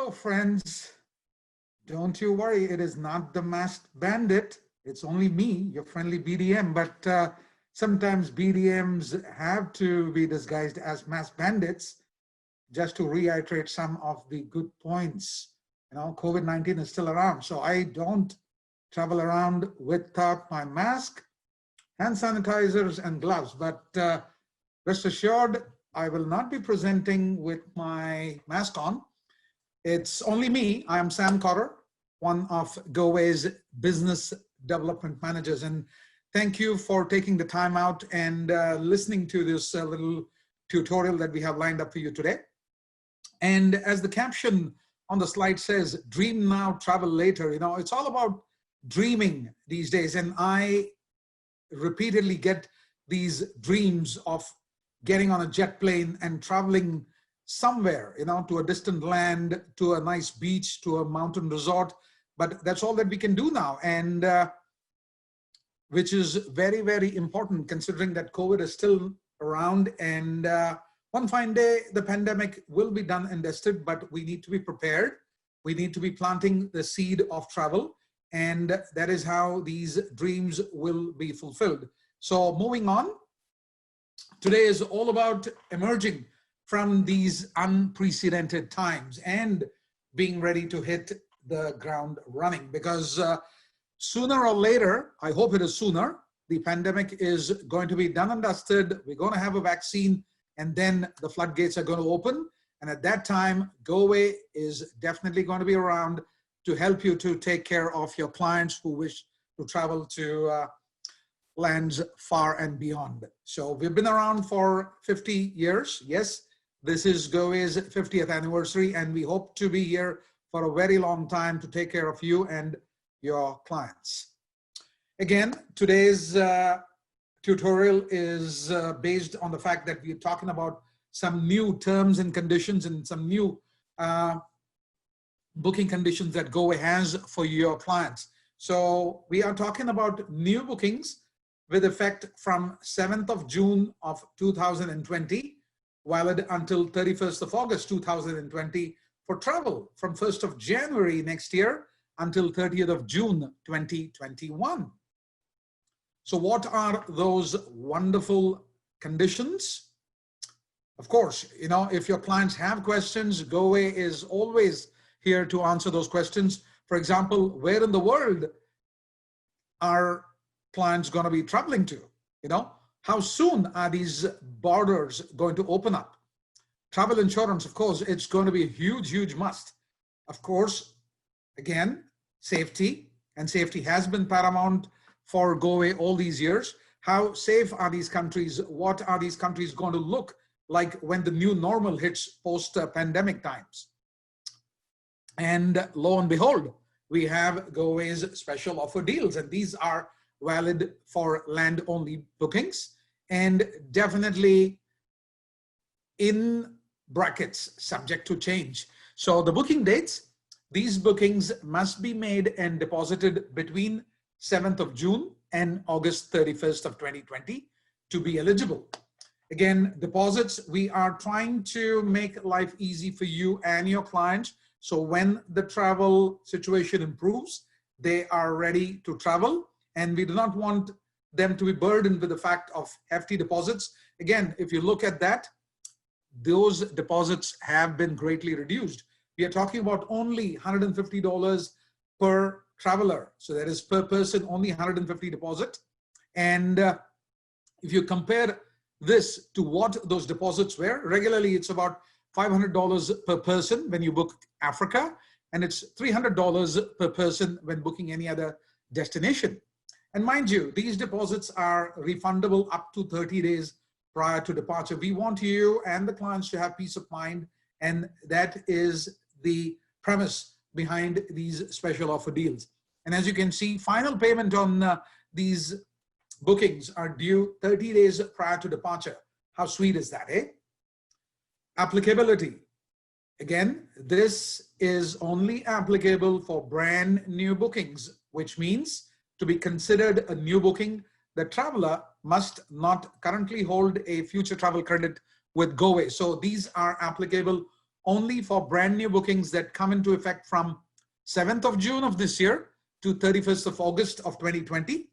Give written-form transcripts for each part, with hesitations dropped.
Hello, friends. Don't you worry, it is not the masked bandit. It's only me, your friendly BDM. But sometimes BDMs have to be disguised as masked bandits just to reiterate some of the good points. COVID-19 is still around, so I don't travel around without my mask, hand sanitizers, and gloves. But rest assured, I will not be presenting with my mask on. It's only me. I am Sam Cottar, one of Goway's business development managers. And thank you for taking the time out and listening to this little tutorial that we have lined up for you today. And as the caption on the slide says, dream now, travel later. It's all about dreaming these days. And I repeatedly get these dreams of getting on a jet plane and traveling somewhere, to a distant land, to a nice beach, to a mountain resort. But that's all that we can do now. And which is very, very important considering that COVID is still around. And one fine day, the pandemic will be done and dusted, but we need to be prepared. We need to be planting the seed of travel. And that is how these dreams will be fulfilled. So moving on, today is all about emerging from these unprecedented times and being ready to hit the ground running, because sooner or later, I hope it is sooner, the pandemic is going to be done and dusted. We're going to have a vaccine, and then the floodgates are going to open. And at that time, Goway is definitely going to be around to help you to take care of your clients who wish to travel to lands far and beyond. So we've been around for 50 years. Yes, this is Goway's 50th anniversary, and we hope to be here for a very long time to take care of you and your clients. Again, today's tutorial is based on the fact that we're talking about some new terms and conditions and some new booking conditions that Goway has for your clients. So we are talking about new bookings with effect from 7th of June of 2020, valid until 31st of August 2020, for travel from 1st of January next year until 30th of June 2021. So what are those wonderful conditions? Of course, if your clients have questions, Goway is always here to answer those questions. For example, where in the world are clients going to be traveling to? How soon are these borders going to open up? Travel insurance, of course, it's going to be a huge, huge must. Of course, again, safety, and safety has been paramount for Goway all these years. How safe are these countries? What are these countries going to look like when the new normal hits post-pandemic times? And lo and behold, we have Goway's special offer deals, and these are valid for land-only bookings, and definitely in brackets, subject to change. So the booking dates, these bookings must be made and deposited between 7th of June and August 31st of 2020 to be eligible. Again, deposits, we are trying to make life easy for you and your clients. So when the travel situation improves, they are ready to travel. And we do not want them to be burdened with the fact of hefty deposits. Again, if you look at that, those deposits have been greatly reduced. We are talking about only $150 per traveler. So that is per person, only $150 deposit. And if you compare this to what those deposits were, regularly it's about $500 per person when you book Africa, and it's $300 per person when booking any other destination. And mind you, these deposits are refundable up to 30 days prior to departure. We want you and the clients to have peace of mind, and that is the premise behind these special offer deals. And as you can see, final payment on these bookings are due 30 days prior to departure. How sweet is that, eh? Applicability. Again, this is only applicable for brand new bookings, which means to be considered a new booking, the traveler must not currently hold a future travel credit with Goway. So these are applicable only for brand new bookings that come into effect from 7th of June of this year to 31st of August of 2020.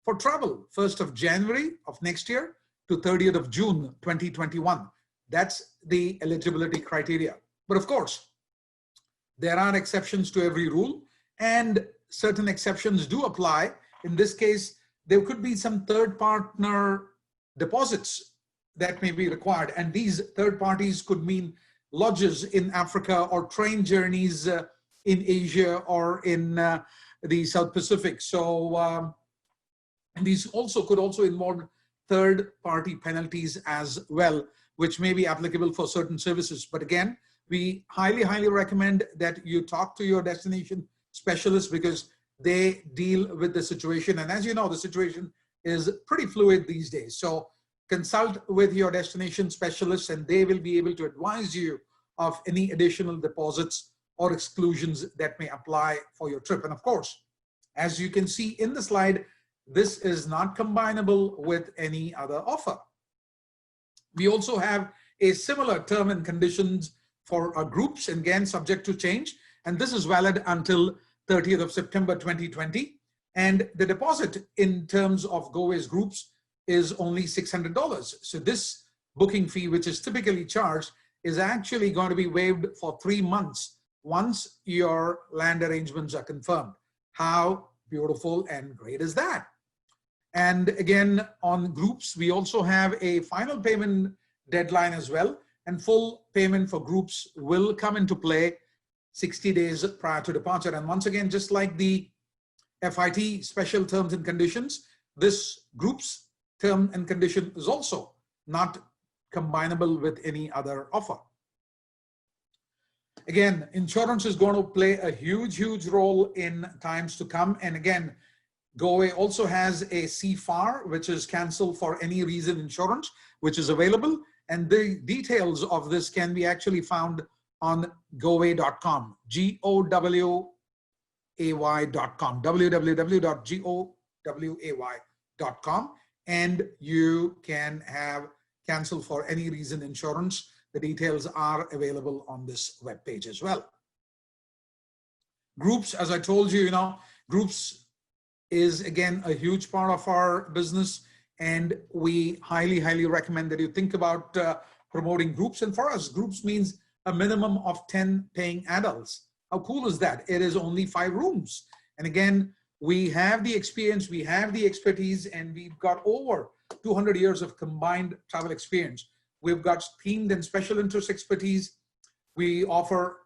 For travel, 1st of January of next year to 30th of June 2021. That's the eligibility criteria. But of course, there are exceptions to every rule, and certain exceptions do apply. In this case, there could be some third partner deposits that may be required, and these third parties could mean lodges in Africa or train journeys in Asia or in the South Pacific. So these could also involve third party penalties as well, which may be applicable for certain services. But again, we highly recommend that you talk to your destination specialist because they deal with the situation. And as you know, the situation is pretty fluid these days. So consult with your destination specialist and they will be able to advise you of any additional deposits or exclusions that may apply for your trip. And of course, as you can see in the slide, this is not combinable with any other offer. We also have a similar term and conditions for our groups, again, subject to change. And this is valid until 30th of September 2020. And the deposit in terms of Goway's groups is only $600. So this booking fee, which is typically charged, is actually going to be waived for 3 months once your land arrangements are confirmed. How beautiful and great is that? And again, on groups, we also have a final payment deadline as well. And full payment for groups will come into play 60 days prior to departure. And once again, just like the FIT special terms and conditions, this group's term and condition is also not combinable with any other offer. Again, insurance is going to play a huge role in times to come. And again, Goway also has a CFAR, which is cancel for any reason insurance, which is available. And the details of this can be actually found on goway.com, GOWAY.com, www.goway.com. And you can have cancel for any reason insurance. The details are available on this webpage as well. Groups, as I told you, groups is again a huge part of our business. And we highly recommend that you think about promoting groups. And for us, groups means a minimum of 10 paying adults. How cool is that? It is only 5 rooms. And again, we have the experience, we have the expertise, and we've got over 200 years of combined travel experience. We've got themed and special interest expertise. We offer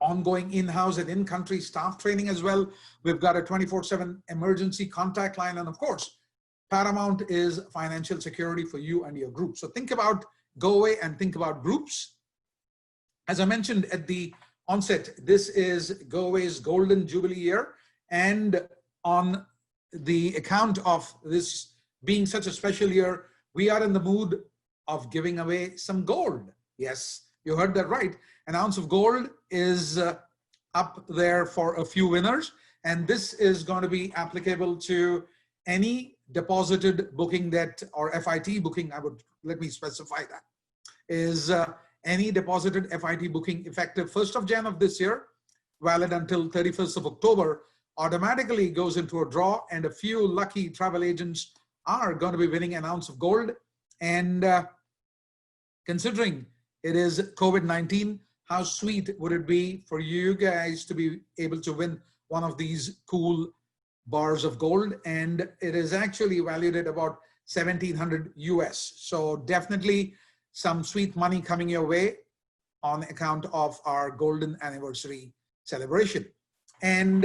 ongoing in-house and in-country staff training as well. We've got a 24/7 emergency contact line. And of course, paramount is financial security for you and your group. So think about Goway and think about groups. As I mentioned at the onset, this is Goway's Golden Jubilee year. And on the account of this being such a special year, we are in the mood of giving away some gold. Yes, you heard that right. An ounce of gold is up there for a few winners. And this is going to be applicable to any deposited booking that, or FIT booking, let me specify that, is any deposited FIT booking effective 1st of Jan of this year, valid until 31st of October, automatically goes into a draw, and a few lucky travel agents are going to be winning an ounce of gold. And considering it is COVID-19, how sweet would it be for you guys to be able to win one of these cool bars of gold? And it is actually valued at about 1,700 US. So definitely some sweet money coming your way on account of our golden anniversary celebration. And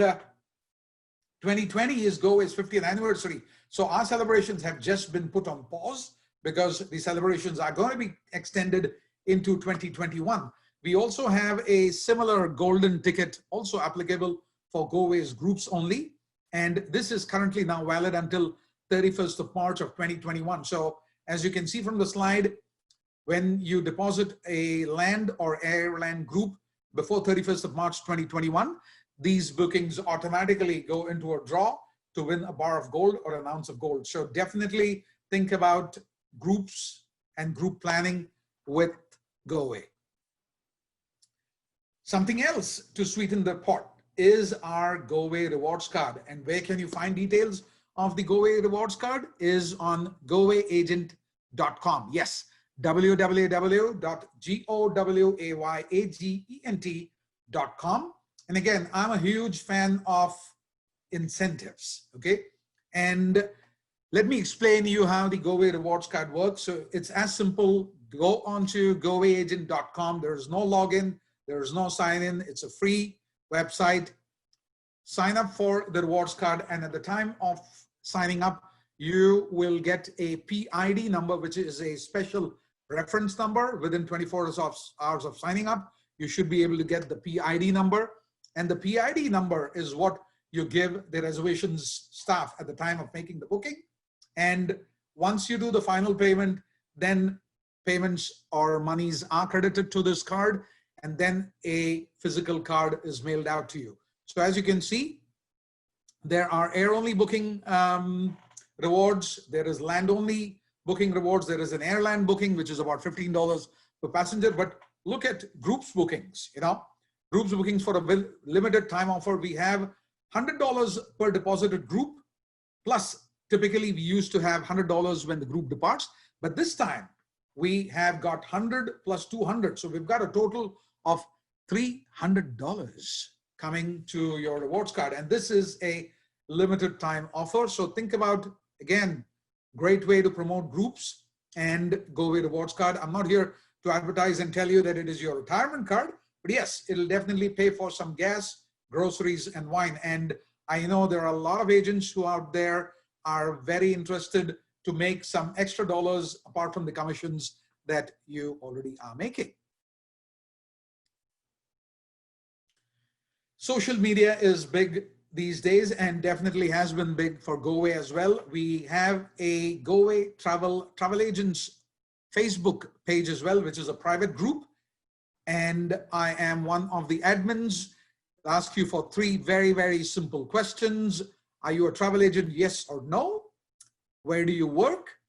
2020 is Goway's 50th anniversary. So our celebrations have just been put on pause because the celebrations are going to be extended into 2021. We also have a similar golden ticket also applicable for Goway's groups only. And this is currently now valid until 31st of March of 2021. So as you can see from the slide, when you deposit a land or airline group before 31st of March 2021, these bookings automatically go into a draw to win a bar of gold or an ounce of gold. So definitely think about groups and group planning with Goway. Something else to sweeten the pot is our Goway rewards card. And where can you find details of the Goway rewards card? Is on gowayagent.com. Yes, www.gowayagent.com. And again, I'm a huge fan of incentives, okay? And let me explain to you how the Goway rewards card works. So it's as simple. Go on to gowayagent.com. There is no login. There is no sign in. It's a free website. Sign up for the rewards card. And at the time of signing up, you will get a PID number, which is a special reference number. Within 24 hours of signing up, you should be able to get the PID number. And the PID number is what you give the reservations staff at the time of making the booking. And once you do the final payment, then payments or monies are credited to this card, and then a physical card is mailed out to you. So as you can see, there are air-only booking rewards. There is land-only booking rewards. There is an airline booking, which is about $15 per passenger. But look at groups bookings, groups bookings for a limited time offer. We have $100 per deposited group, plus typically we used to have $100 when the group departs, but this time we have got 100 plus 200. So we've got a total of $300 coming to your rewards card. And this is a limited time offer. So think about, again, great way to promote groups and Goway rewards card. I'm not here to advertise and tell you that it is your retirement card, but yes, it'll definitely pay for some gas, groceries, and wine. And I know there are a lot of agents who out there are very interested to make some extra dollars apart from the commissions that you already are making. Social media is big these days and definitely has been big for Goway as well. We have a Goway travel agents Facebook page as well, which is a private group. And I am one of the admins. I'll ask you for 3 very, very simple questions. Are you a travel agent? Yes or no? Where do you work?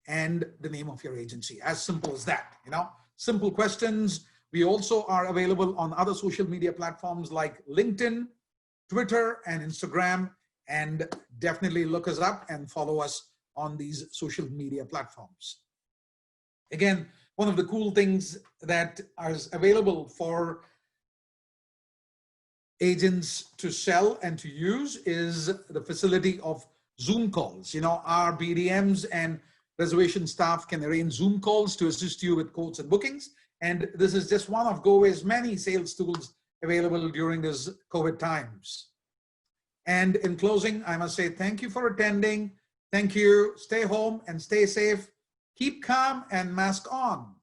And the name of your agency. As simple as that, simple questions. We also are available on other social media platforms like LinkedIn, Twitter, and Instagram. And definitely look us up and follow us on these social media platforms. Again, one of the cool things that is available for agents to sell and to use is the facility of Zoom calls. Our BDMs and reservation staff can arrange Zoom calls to assist you with quotes and bookings. And this is just one of Goway's many sales tools available during these COVID times. And in closing, I must say thank you for attending. Thank you. Stay home and stay safe. Keep calm and mask on.